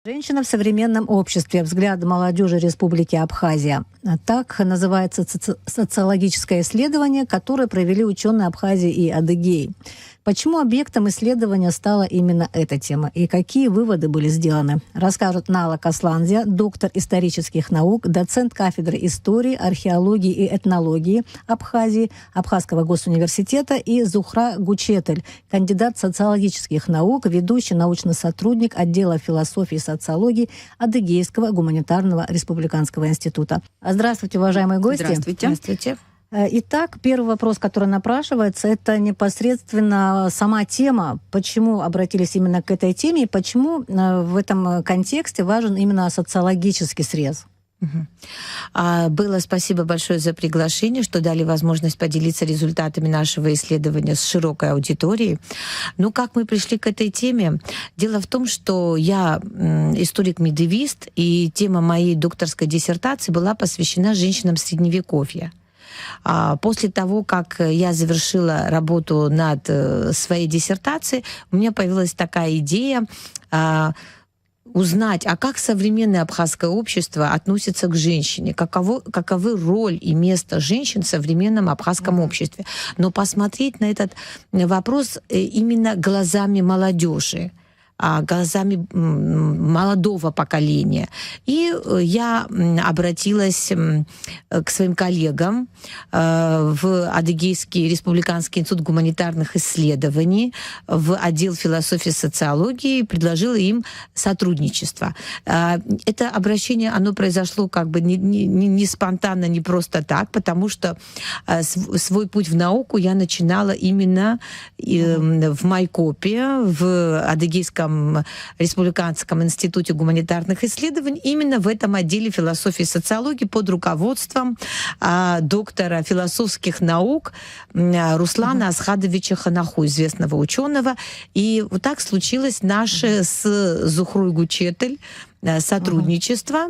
Женщина в современном обществе. Взгляд молодежи Республики Абхазия. Так называется социологическое исследование, которое провели ученые Абхазии и Адыгеи. Почему объектом исследования стала именно эта тема и какие выводы были сделаны, расскажет Нала Касландзя, доктор исторических наук, доцент кафедры истории, археологии и этнологии Абхазии, Абхазского госуниверситета, и Зухра Гучетель, кандидат социологических наук, ведущий научный сотрудник отдела философии и социологии Адыгейского гуманитарного республиканского института. Здравствуйте, уважаемые гости. Здравствуйте. Здравствуйте. Итак, первый вопрос, который напрашивается, это непосредственно сама тема. Почему обратились именно к этой теме и почему в этом контексте важен именно социологический срез? Было спасибо большое за приглашение, что дали возможность поделиться результатами нашего исследования с широкой аудиторией. Ну, как мы пришли к этой теме? Дело в том, что я историк-медевист, и тема моей докторской диссертации была посвящена женщинам Средневековья. После того, как я завершила работу над своей диссертацией, у меня появилась такая идея узнать, а как современное абхазское общество относится к женщине, каковы роль и место женщин в современном абхазском обществе. Но посмотреть на этот вопрос именно глазами молодежи, глазами молодого поколения. И я обратилась к своим коллегам в Адыгейский республиканский институт гуманитарных исследований, в отдел философии и социологии, и предложила им сотрудничество. Это обращение, оно произошло как бы не спонтанно, не просто так, потому что свой путь в науку я начинала именно в Майкопе, в Адыгейском республиканском институте гуманитарных исследований, именно в этом отделе философии и социологии под руководством доктора философских наук Руслана Асхадовича Ханаху, известного ученого. И вот так случилось наше с Зухрой Гучетель сотрудничество,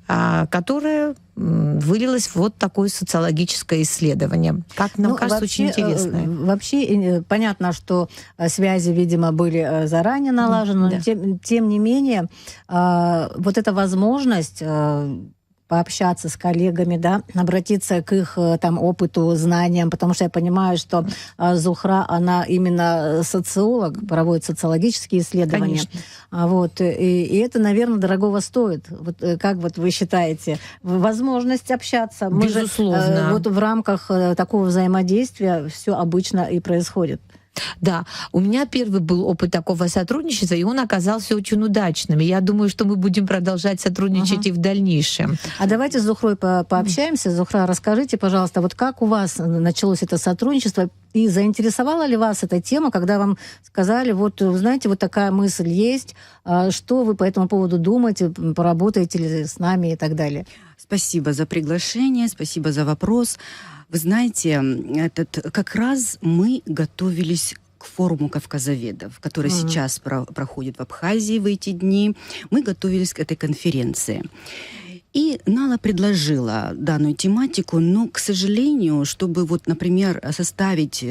которое вылилось в вот такое социологическое исследование. Как нам кажется, вообще, очень интересное. Вообще понятно, что связи, видимо, были заранее налажены, но тем не менее вот эта возможность пообщаться с коллегами, да, обратиться к их там опыту, знаниям, потому что я понимаю, что Зухра, она именно социолог, проводит социологические исследования. Конечно. Вот, и это, наверное, дорогого стоит. Вот, как вот вы считаете? Возможность общаться. Безусловно. Вот в рамках такого взаимодействия все обычно и происходит. Да, у меня первый был опыт такого сотрудничества, и он оказался очень удачным. И я думаю, что мы будем продолжать сотрудничать и в дальнейшем. А давайте с Зухрой пообщаемся. Зухра, расскажите, пожалуйста, вот как у вас началось это сотрудничество, и заинтересовала ли вас эта тема, когда вам сказали, вот, знаете, вот такая мысль есть, что вы по этому поводу думаете, поработаете ли с нами и так далее? Спасибо за приглашение, спасибо за вопрос. Вы знаете, как раз мы готовились к форуму кавказоведов, который сейчас проходит в Абхазии в эти дни. Мы готовились к этой конференции. И Нала предложила данную тематику, но, к сожалению, чтобы, вот, например, составить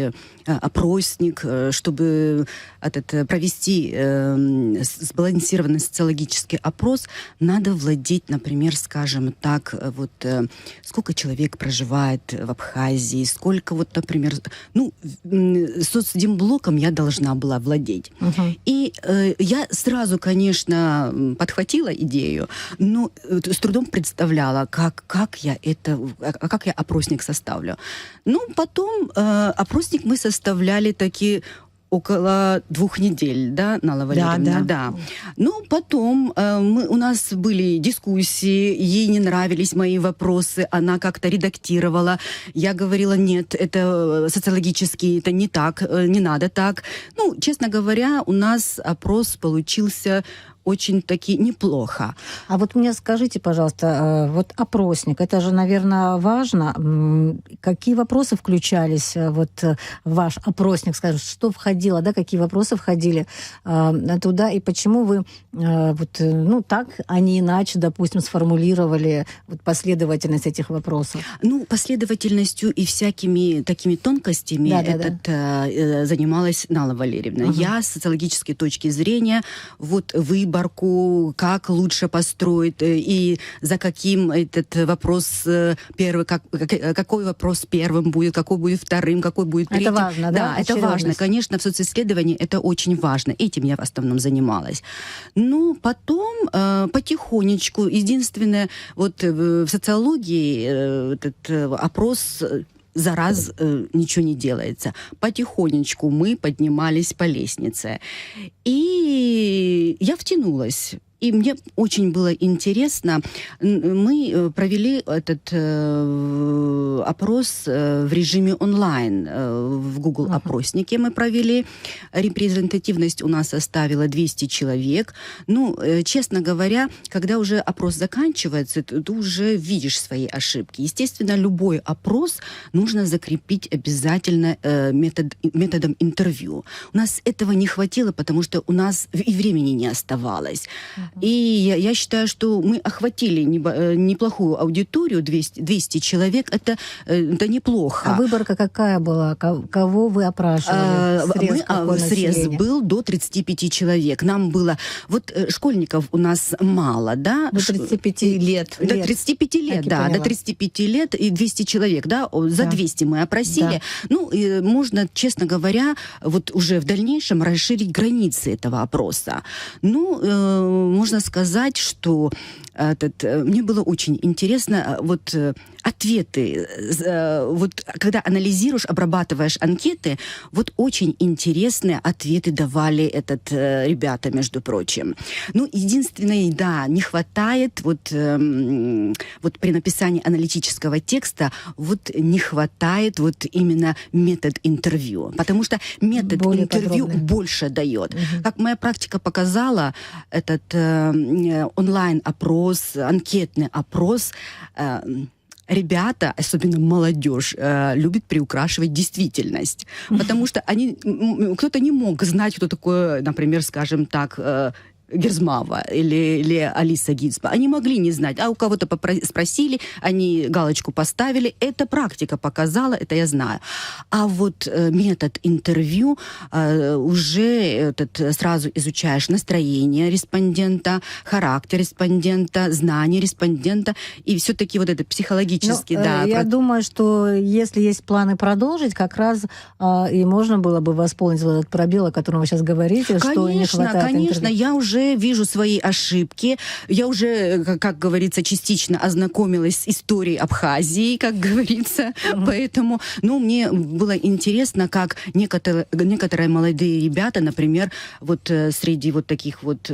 опросник, чтобы провести сбалансированный социологический опрос, надо владеть, например, скажем так, вот сколько человек проживает в Абхазии, сколько, вот, например, соцдемблоком я должна была владеть. И я сразу, конечно, подхватила идею, но с трудом представляла, как я опросник составлю. Ну, потом опросник мы составляли таки около 2 недель, да, Нала Валерьевна? Да. Ну, потом у нас были дискуссии, ей не нравились мои вопросы, она как-то редактировала. Я говорила, нет, это социологически, это не так, не надо так. Ну, честно говоря, у нас опрос получился очень-таки неплохо. А вот мне скажите, пожалуйста, вот опросник, это же, наверное, важно. Какие вопросы включались вот в ваш опросник, скажем, что входило, да, какие вопросы входили туда, и почему вы вот, ну, так, а не иначе, допустим, сформулировали вот последовательность этих вопросов? Ну, последовательностью и всякими такими тонкостями занималась Нала Валерьевна. Я с социологической точки зрения, вот выбор выборку, как лучше построить, и за каким этот вопрос первый, какой вопрос первым будет, какой будет вторым, какой будет третьим. Это важно, да? Да, это важно. Конечно, в социсследовании это очень важно. Этим я в основном занималась. Ну, потом потихонечку, единственное, вот в социологии этот опрос за раз ничего не делается. Потихонечку мы поднимались по лестнице. И я втянулась. И мне очень было интересно. Мы провели этот опрос в режиме онлайн. В Google опроснике мы провели. Репрезентативность у нас составила 200 человек. Ну, честно говоря, когда уже опрос заканчивается, ты уже видишь свои ошибки. Естественно, любой опрос нужно закрепить обязательно методом интервью. У нас этого не хватило, потому что у нас и времени не оставалось. И я считаю, что мы охватили неплохую аудиторию, 200 человек, это неплохо. А выборка какая была? Кого вы опрашивали? Срез был до 35 человек. Нам было... Вот школьников у нас мало, да? До 35 лет. До 35 лет, да. До 35 лет и 200 человек, да? За 200 мы опросили. Да. Ну, можно, честно говоря, вот уже в дальнейшем расширить границы этого опроса. Ну, можно сказать, что мне было очень интересно вот ответы. Вот когда анализируешь, обрабатываешь анкеты, вот очень интересные ответы давали ребята, между прочим. Ну, единственное, да, не хватает вот при написании аналитического текста, вот не хватает вот именно метод интервью. Потому что метод более интервью подробный. больше дает. Как моя практика показала, этот онлайн-опрос, анкетный опрос, ребята, особенно молодежь, любит приукрашивать действительность. Потому что кто-то не мог знать, кто такой, например, скажем так, Герзмава или Алиса Гинзбург. Они могли не знать, а у кого-то спросили, они галочку поставили. Это практика показала, это я знаю. А вот метод интервью уже сразу изучаешь настроение респондента, характер респондента, знания респондента, и все-таки вот это психологически, да. Я думаю, что если есть планы продолжить, как раз и можно было бы восполнить вот этот пробел, о котором вы сейчас говорите, что не хватает Конечно, интервью. я уже вижу свои ошибки. Я уже, как говорится, частично ознакомилась с историей Абхазии, как говорится. Поэтому, мне было интересно, как некоторые молодые ребята, например, вот среди вот таких вот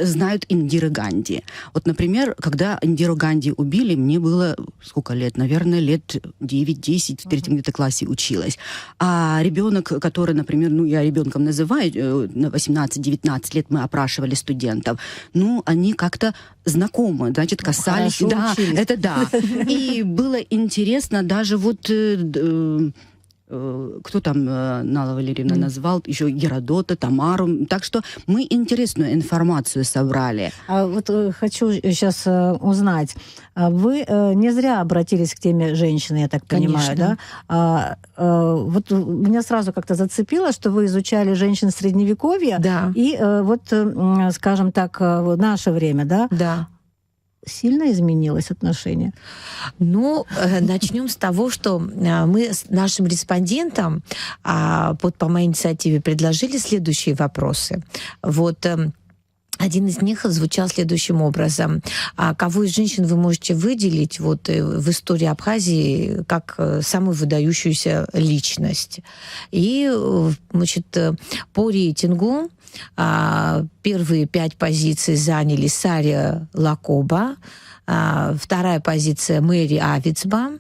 знают Индиру Ганди. Вот, например, когда Индиру Ганди убили, мне было сколько лет? Наверное, лет 9-10, в третьем где-то классе училась. А ребенок, который, например, я ребенком называю, 18-19 лет мы опрашивали студентов, они как-то знакомы, значит, касались. Да, учились. Это да. И было интересно даже вот... кто там Нала Валерьевна назвал, еще Геродота, Тамару. Так что мы интересную информацию собрали. А вот хочу сейчас узнать. Вы не зря обратились к теме женщины, я так понимаю, Конечно. да? Вот меня сразу как-то зацепило, что вы изучали женщин Средневековья, Да. и вот, скажем так, наше время, да? Да. Сильно изменилось отношение? Начнем с того, что мы с нашим респондентам по моей инициативе предложили следующие вопросы. Вот один из них звучал следующим образом. Кого из женщин вы можете выделить в истории Абхазии как самую выдающуюся личность? И, по рейтингу первые 5 позиций заняли Сария Лакоба, вторая позиция Мэри Авицба,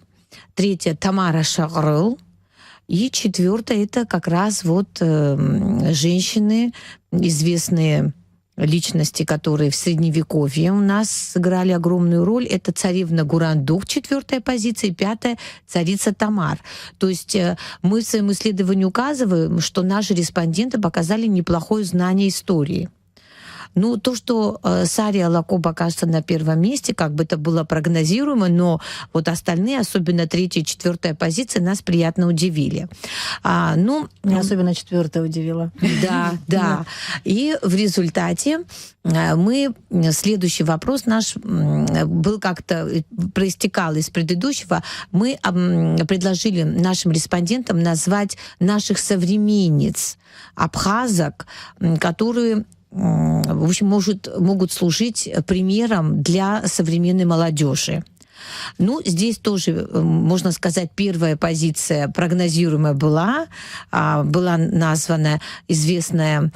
третья Тамара Шагрыл, и 4-я это как раз женщины, известные личности, которые в Средневековье у нас сыграли огромную роль. Это царевна Гурандук, 4-я позиция, и 5-я царица Тамар. То есть мы в своем исследовании указываем, что наши респонденты показали неплохое знание истории. Ну, то, что Сария Лакоба окажется на первом месте, как бы это было прогнозируемо, но вот остальные, особенно 3-я и 4-я позиции, нас приятно удивили. Меня особенно 4-я удивила. Да. И в результате следующий вопрос наш был как-то, проистекал из предыдущего, мы предложили нашим респондентам назвать наших современниц абхазок, которые, в общем, могут служить примером для современной молодежи. Ну, здесь тоже, можно сказать, первая позиция прогнозируемая была названа известная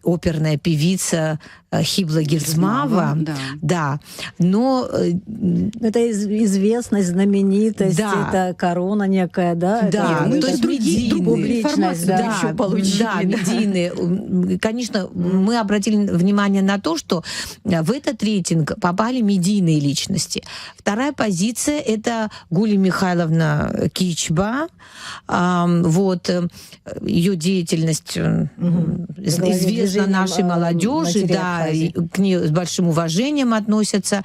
оперная певица Хибла Гильзмава. Да. Но это известность, знаменитость, это корона некая, да? Да, то есть другую личность, да, еще получили. Да, медийные. Конечно, мы обратили внимание на то, что в этот рейтинг попали медийные личности. Вторая позиция — это Гуля Михайловна Кичба. Вот, ее деятельность известна нашей молодежи, да, к ней с большим уважением относятся.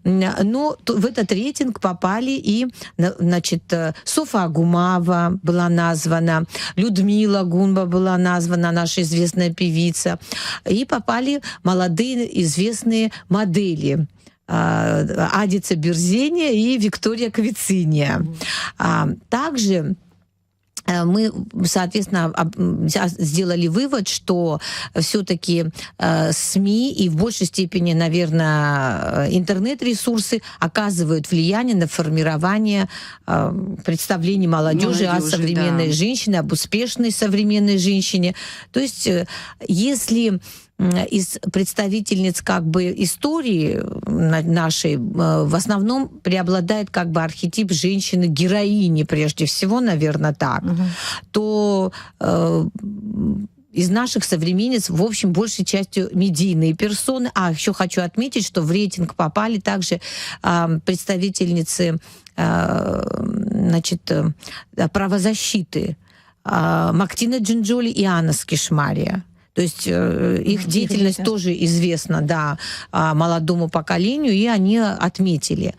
Но в этот рейтинг попали и, значит, Софа Агумава была названа, Людмила Гунба была названа, наша известная певица, и попали молодые известные модели. Адица Берзения и Виктория Квициния. Также мы, соответственно, сделали вывод, что все-таки СМИ и в большей степени, наверное, интернет-ресурсы оказывают влияние на формирование представлений молодежи о современной женщине, об успешной современной женщине. То есть, если из представительниц как бы истории нашей в основном преобладает как бы архетип женщины-героини, прежде всего, наверное, так, то из наших современниц, в общем, большей частью медийные персоны. Еще хочу отметить, что в рейтинг попали также представительницы, значит, правозащиты Мактина Джинджоли и Анна Скишмария. То есть их деятельность тоже известна, да, молодому поколению, и они отметили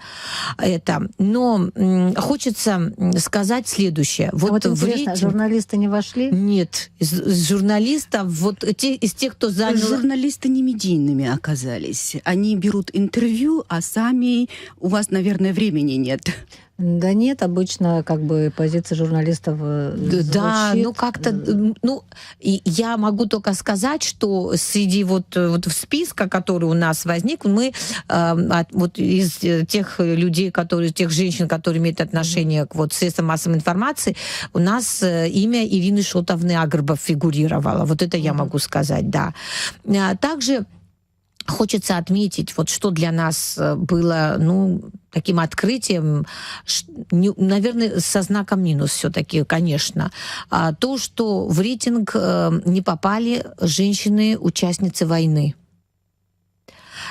это. Но хочется сказать следующее. Вот интересно, журналисты не вошли? Нет. Из журналистов, вот из тех, кто занял... Журналисты не медийными оказались. Они берут интервью, а сами у вас, наверное, времени нет. Да нет, обычно как бы позиция журналистов звучит. Да, ну как-то, ну, я могу только сказать, что среди вот списка, который у нас возник, мы вот из тех людей, тех женщин, которые имеют отношение к средствам массовой информации, у нас имя Ирины Шотовны Агрбов фигурировало. Вот это я могу сказать, да. Также хочется отметить, вот что для нас было, таким открытием, наверное, со знаком минус все-таки, конечно, то, что в рейтинг не попали женщины-участницы войны.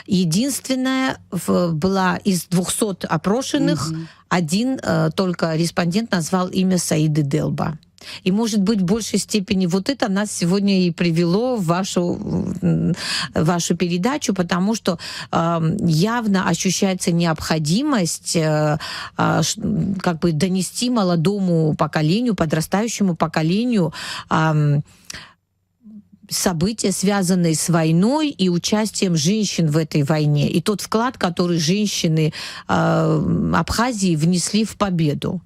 Единственная была из 200 опрошенных, один только респондент назвал имя Саиды Делба. И, может быть, в большей степени вот это нас сегодня и привело в вашу передачу, потому что явно ощущается необходимость как бы донести молодому поколению, подрастающему поколению события, связанные с войной и участием женщин в этой войне. И тот вклад, который женщины Абхазии внесли в победу.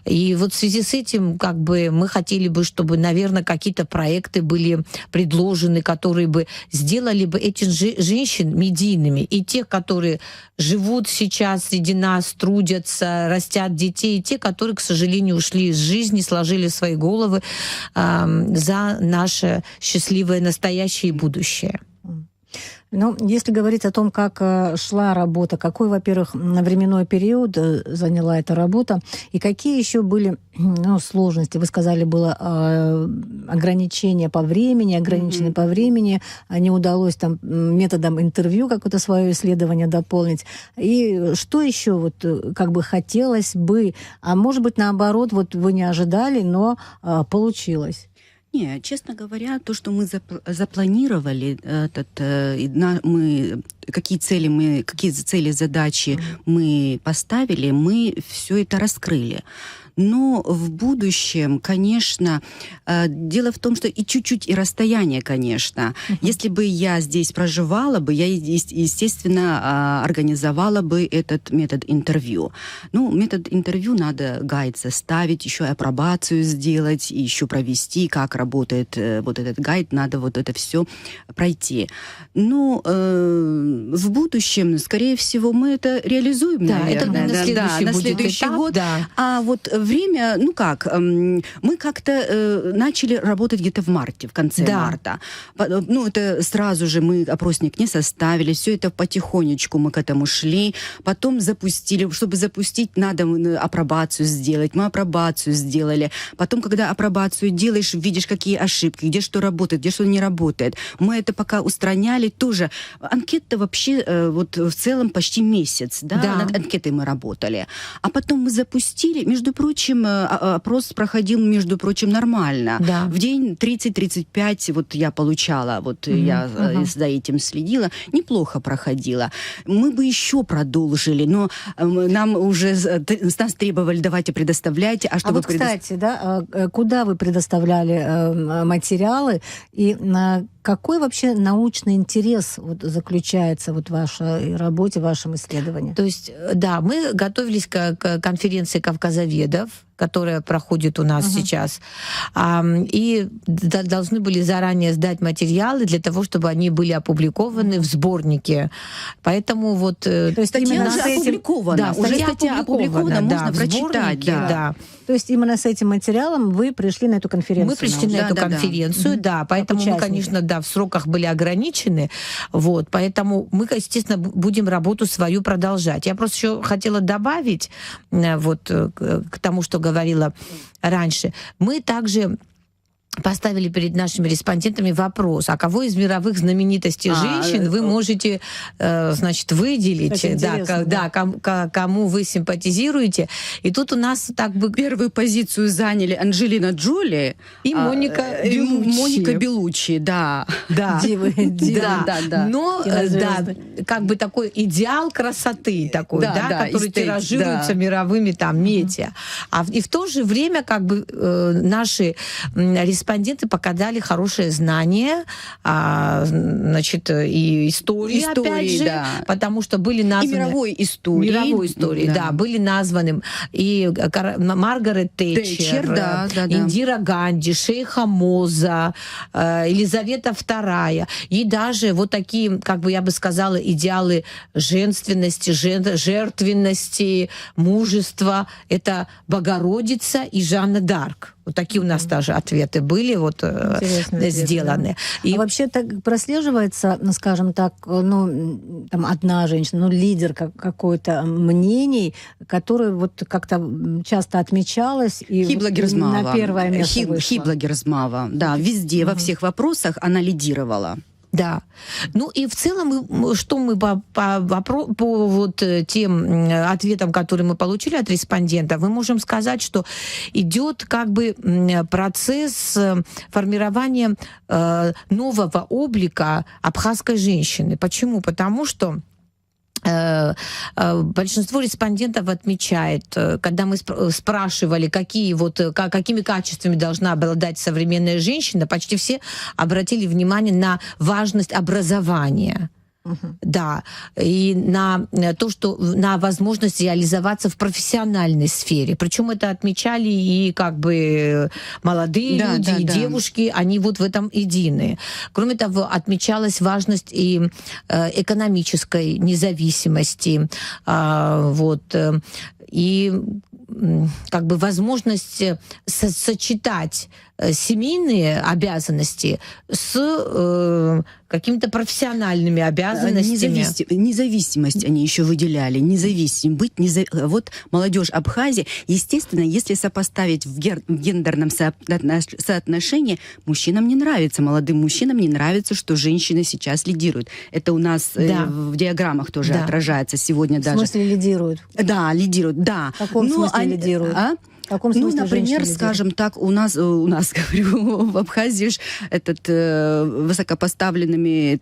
И вот в связи с этим как бы мы хотели бы, чтобы, наверное, какие-то проекты были предложены, которые бы сделали бы этих женщин медийными. И тех, которые живут сейчас среди нас, трудятся, растят детей, и те, которые, к сожалению, ушли из жизни, сложили свои головы за наше счастливое настоящее и будущее. Ну, если говорить о том, как шла работа, какой, во-первых, временной период заняла эта работа, и какие еще были сложности? Вы сказали, было ограничение по времени, ограниченное по времени, не удалось там методом интервью какое-то свое исследование дополнить. И что еще вот как бы хотелось бы, а может быть, наоборот, вот вы не ожидали, но получилось? Не, честно говоря, то, что мы запланировали, какие цели, задачи мы поставили, мы все это раскрыли. Но в будущем, конечно, дело в том, что и чуть-чуть и расстояние, конечно. Если бы я здесь проживала бы, я, естественно, организовала бы этот метод интервью. Ну, метод интервью надо гайд составить, еще и апробацию сделать, и еще провести, как работает вот этот гайд, надо вот это все пройти. Но в будущем, скорее всего, мы это реализуем, да, наверное. Это на следующий год. Да. А вот время, мы как-то начали работать где-то в марте, в конце марта. Ну, это сразу же мы опросник не составили, все это потихонечку мы к этому шли, потом запустили. Чтобы запустить, надо апробацию сделать. Мы апробацию сделали. Потом, когда апробацию делаешь, видишь, какие ошибки, где что работает, где что не работает. Мы это пока устраняли тоже. Анкета вообще вот в целом почти месяц, да? Над анкетой мы работали. А потом мы запустили, между прочим, опрос проходил, между прочим, нормально. Да. В день 30-35 вот я получала, я за этим следила, неплохо проходила. Мы бы еще продолжили, но нам уже нас требовали, давайте предоставляйте. А вот, кстати, да, куда вы предоставляли материалы и какой вообще научный интерес вот заключается вот в вашей работе, в вашем исследовании? То есть, да, мы готовились к конференции кавказоведов, которая проходит у нас сейчас, и должны были заранее сдать материалы для того, чтобы они были опубликованы в сборнике. Поэтому вот... То есть статья уже опубликована. Да, уже статья опубликована, можно прочитать. Да. То есть именно с этим материалом вы пришли на эту конференцию? Мы пришли на эту конференцию, да. Поэтому мы, конечно, в сроках были ограничены. Вот, поэтому мы, естественно, будем работу свою продолжать. Я просто еще хотела добавить вот к тому, что говорила раньше. Мы также поставили перед нашими респондентами вопрос, а кого из мировых знаменитостей женщин вы можете, значит, выделить, кому вы симпатизируете. И тут у нас так бы... Первую позицию заняли Анджелина Джоли и Моника Беллуччи, да. Дивы. Да. Но, как бы такой идеал красоты такой, который тиражируется мировыми медиа. И в то же время, как бы, наши респонденты показали хорошее знание, значит, и истории опять же, потому что были названы... И мировой истории. Да, были названы и Маргарет Тэтчер, Индира Ганди, Шейха Моза, Елизавета II, и даже вот такие, как бы я бы сказала, идеалы женственности, жертвенности, мужества. Это Богородица и Жанна д'Арк. Вот такие у нас даже ответы были сделаны. И вообще так прослеживается, скажем так, там одна женщина, лидер какой-то мнений, который вот как-то часто отмечалась и Хибла Герзмава. На первое место вышла. Хибла Герзмава, да, везде, во всех вопросах она лидировала. Да. Ну и в целом, что мы по вот тем ответам, которые мы получили от респондентов, мы можем сказать, что идет как бы процесс формирования нового облика абхазской женщины. Почему? Потому что большинство респондентов отмечает, когда мы спрашивали, какими качествами должна обладать современная женщина, почти все обратили внимание на важность образования. Да, и на то, что на возможность реализоваться в профессиональной сфере. Причем это отмечали и как бы молодые люди, и девушки, они вот в этом едины. Кроме того, отмечалась важность и экономической независимости, и как бы возможность сочетать семейные обязанности с какими-то профессиональными обязанностями. Независимость они еще выделяли. Вот молодежь Абхазии, естественно, если сопоставить в гендерном соотношении, мужчинам не нравится, молодым мужчинам не нравится, что женщины сейчас лидируют. Это у нас в диаграммах тоже отражается сегодня даже. В смысле лидируют? Да, лидируют, да. В каком смысле лидируют? В каком смысле Ну, например, женщины-лидеры? скажем так, у нас, говорю, в Абхазии ж высокопоставленными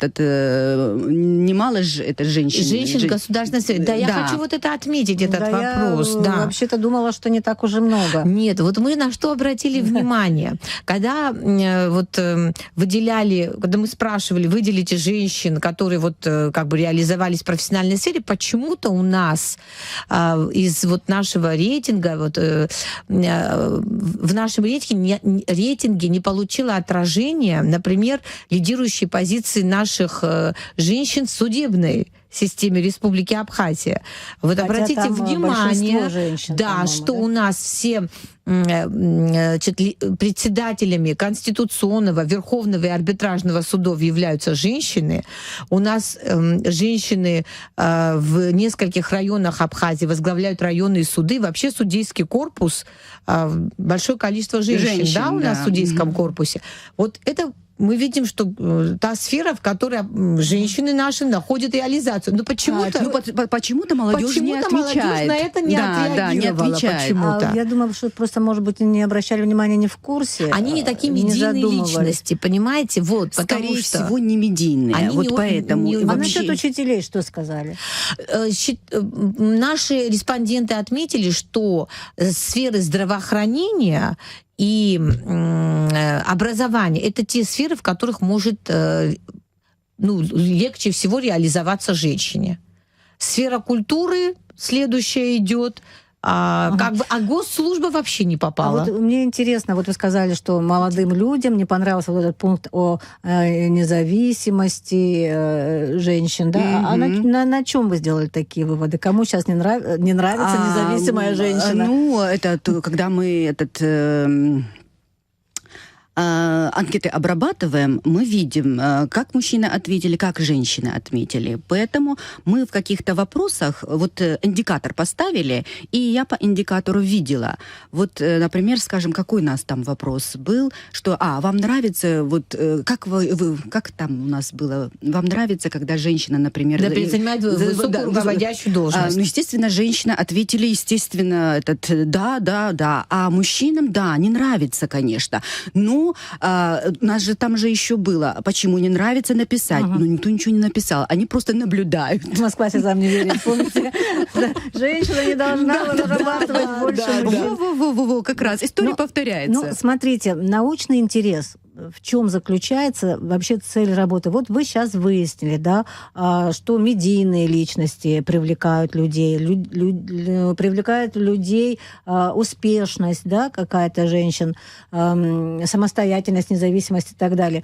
немало же это женщин. Женщин в государственной сфере. Да, я хочу вот это отметить, этот вопрос. Я вообще-то думала, что не так уже много. Нет, вот мы на что обратили внимание. Когда вот выделяли, когда мы спрашивали, выделите женщин, которые вот как бы реализовались в профессиональной сфере, почему-то у нас из вот нашего рейтинга, вот в нашем рейтинге не получило отражения, например, лидирующие позиции наших женщин в судебной системе Республики Абхазия. Вот хотя обратите внимание, женщин, да, что у нас все председателями Конституционного, Верховного и Арбитражного судов являются женщины. У нас женщины в нескольких районах Абхазии возглавляют районные суды. Вообще судейский корпус, большое количество женщин, да, у нас в судейском корпусе. Вот это мы видим, что та сфера, в которой женщины наши находят реализацию. Но почему-то... почему-то молодежь не отвечает. Молодежь на это не отреагировала почему-то. Я думаю, что просто, может быть, не обращали внимания, не в курсе. Они не такие медийные личности, понимаете? Вот, скорее всего, не медийные. Они вот поэтому. А насчет учителей что сказали? Наши респонденты отметили, что сферы здравоохранения и образование — это те сферы, в которых может легче всего реализоваться женщине. Сфера культуры следующая идет. А госслужба вообще не попала. А вот мне интересно, вот вы сказали, что молодым людям не понравился вот этот пункт о независимости женщин, да? А на чем вы сделали такие выводы? Кому сейчас не нравится независимая женщина? Ну, это когда мы анкеты обрабатываем, мы видим, как мужчины ответили, как женщины отметили. Поэтому мы в каких-то вопросах вот индикатор поставили, и я по индикатору видела. Вот, например, скажем, какой у нас там вопрос был, что, вам нравится, вот, как как там у нас было, вам нравится, когда женщина, например... занимает высокую руководящую должность. Естественно, женщины ответили, естественно, да, а мужчинам, да, не нравится, конечно. Но у нас же там же еще было, почему не нравится написать. Ну, никто ничего не написал, они просто наблюдают. Москва слезам не верит, помните? Женщина не должна зарабатывать больше. Во, как раз, история повторяется. Ну, смотрите, научный интерес, в чем заключается вообще цель работы? Вот вы сейчас выяснили, да, что медийные личности привлекают людей, привлекают людей успешность, да, какая-то женщин, самостоятельность, независимость и так далее.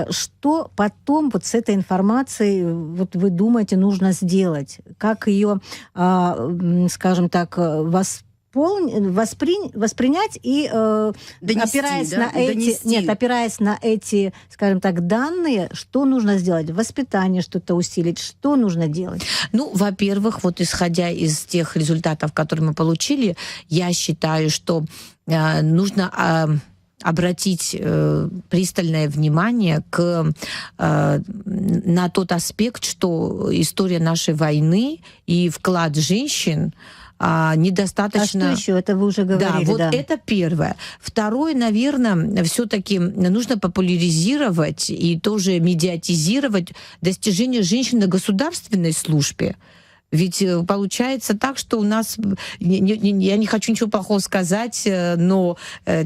Что потом вот с этой информацией, вот вы думаете, нужно сделать? Как ее, скажем так, воспринять и опираясь на эти, скажем так, данные, что нужно сделать? Воспитание что-то усилить, что нужно делать? Ну, во-первых, вот исходя из тех результатов, которые мы получили, я считаю, что нужно обратить пристальное внимание на тот аспект, что история нашей войны и вклад женщин недостаточно... А что еще? Это вы уже говорили. Да, вот это первое. Второе, наверное, все-таки нужно популяризировать и тоже медиатизировать достижения женщин на государственной службе. Ведь получается так, что у нас, я не хочу ничего плохого сказать, но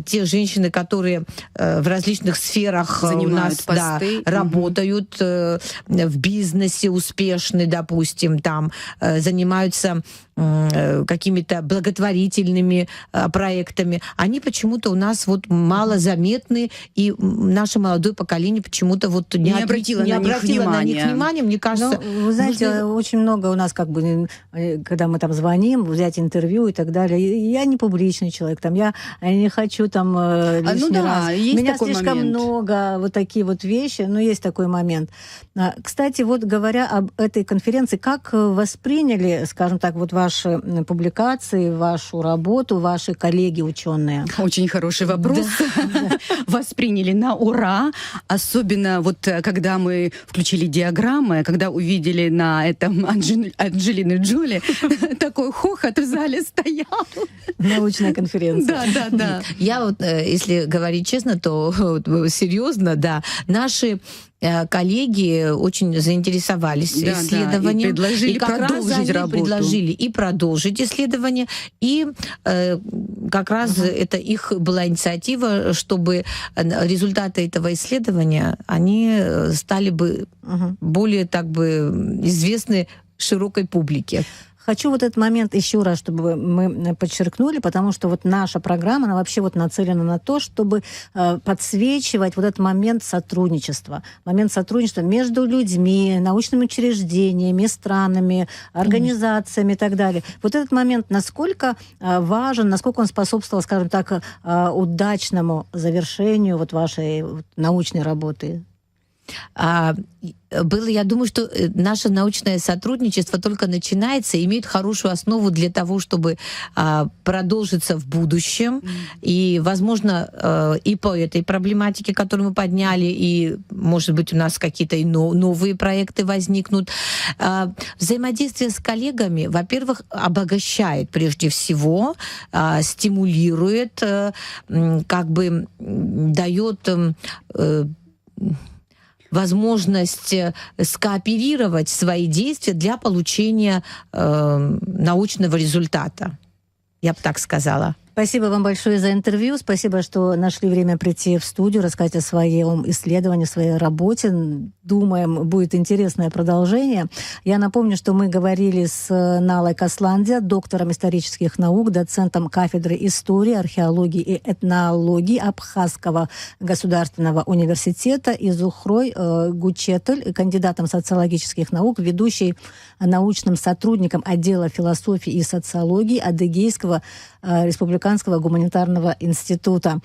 те женщины, которые в различных сферах занимают у нас работают в бизнесе успешны, допустим, там занимаются какими-то благотворительными проектами, они почему-то у нас вот мало заметны, и наше молодое поколение почему-то вот не обратило на них внимания. Мне кажется, вы знаете, очень много у нас, как бы, когда мы там звоним, взять интервью и так далее. Я не публичный человек, там, я не хочу там лишний раз. Меня слишком много, вот такие вот вещи, но есть такой момент. Кстати, вот говоря об этой конференции, как восприняли, скажем так, вот ваши публикации, вашу работу, ваши коллеги-ученые? Очень хороший вопрос. Восприняли на ура. Особенно вот когда мы включили диаграммы, когда увидели на этом Анджелины Джоли, такой хохот в зале стоял. Научная конференция. Да. Я вот, если говорить честно, то серьезно, да, наши коллеги очень заинтересовались исследованием. И предложили и как продолжить раз работу. предложили и продолжить исследование, и как раз это их была инициатива, чтобы результаты этого исследования, они стали бы более так бы известны широкой публике. Хочу вот этот момент еще раз, чтобы мы подчеркнули, потому что вот наша программа, она вообще вот нацелена на то, чтобы подсвечивать вот этот момент сотрудничества между людьми, научными учреждениями, странами, организациями и так далее. Вот этот момент, насколько важен, насколько он способствовал, скажем так, удачному завершению вот вашей научной работы? Я думаю, что наше научное сотрудничество только начинается и имеет хорошую основу для того, чтобы продолжиться в будущем. И, возможно, и по этой проблематике, которую мы подняли, и, может быть, у нас какие-то и новые проекты возникнут. Взаимодействие с коллегами, во-первых, обогащает прежде всего, стимулирует, как бы дает возможность скооперировать свои действия для получения научного результата. Я бы так сказала. Спасибо вам большое за интервью. Спасибо, что нашли время прийти в студию, рассказать о своем исследовании, своей работе. Думаем, будет интересное продолжение. Я напомню, что мы говорили с Налой Касландзе, доктором исторических наук, доцентом кафедры истории, археологии и этнологии Абхазского государственного университета, и Зухрой Гучетель, кандидатом социологических наук, ведущей научным сотрудником отдела философии и социологии Адыгейского республиканского гуманитарного института.